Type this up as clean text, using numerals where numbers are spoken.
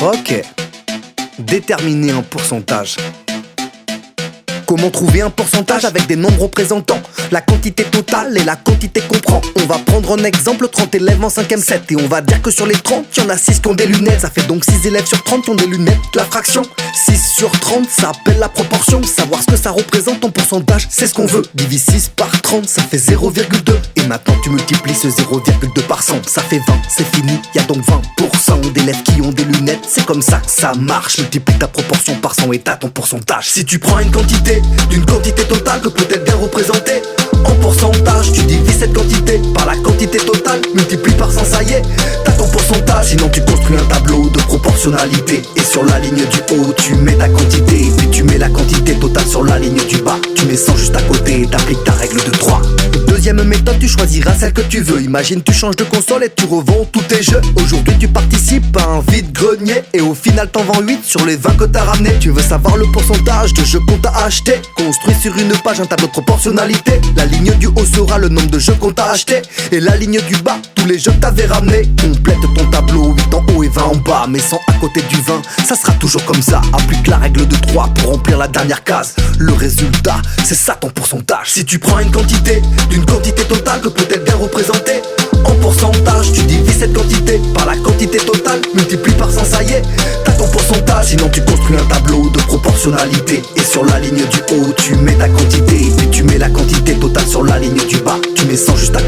Ok. Déterminer un pourcentage. Comment trouver un pourcentage avec des nombres représentants la quantité totale et la quantité qu'on prend. On va prendre un exemple, 30 élèves en 5ème set. Et on va dire que sur les 30, y'en a 6 qui ont des lunettes. Ça fait donc 6 élèves sur 30 qui ont des lunettes. La fraction, 6 sur 30, ça appelle la proportion. Savoir ce que ça représente en pourcentage, c'est ce qu'on veut. Divise 6 par 30, ça fait 0,2. Et maintenant tu multiplies ce 0,2 par 100, ça fait 20, c'est fini. Y'a donc 20% d'élèves qui ont des lunettes. C'est comme ça que ça marche. Multiplie ta proportion par 100 et t'as ton pourcentage. Si tu prends une quantité d'une quantité totale que peut-être bien représentée en pourcentage, tu divises cette quantité par la quantité totale, multiplie par 100, ça y est, t'as ton pourcentage. Sinon tu construis un tableau de proportionnalité et sur la ligne du haut tu mets ta quantité, puis tu mets la quantité totale sur la ligne du bas. Tu mets 100 juste à côté et t'appliques ta règle de 3. Deuxième méthode, tu choisiras celle que tu veux. Imagine tu changes de console et tu revends tous tes jeux. Aujourd'hui tu participes à un vide-grenier et au final t'en vends 8 sur les 20 que t'as ramené. Tu veux savoir le pourcentage de jeux qu'on t'a acheté. Construis sur une page un tableau de proportionnalité. La ligne du haut sera le nombre de jeux qu'on t'a acheté et la ligne du bas, tous les jeux que t'avais ramenés. Complète ton tableau, 8 en haut et 20 en bas. Mais 100 à côté du 20, ça sera toujours comme ça. Applique la règle de 3 pour remplir la dernière case. Le résultat, c'est ça ton pourcentage. Si tu prends une quantité d'une quantité totale que peut-être bien représentée en pourcentage, tu divises cette quantité par la quantité totale, multiplie par 100, ça y est, t'as ton pourcentage. Sinon tu construis un tableau de proportionnalité et sur la ligne du haut tu mets ta quantité, puis tu mets la quantité totale sur la ligne du bas. Tu mets 100 juste à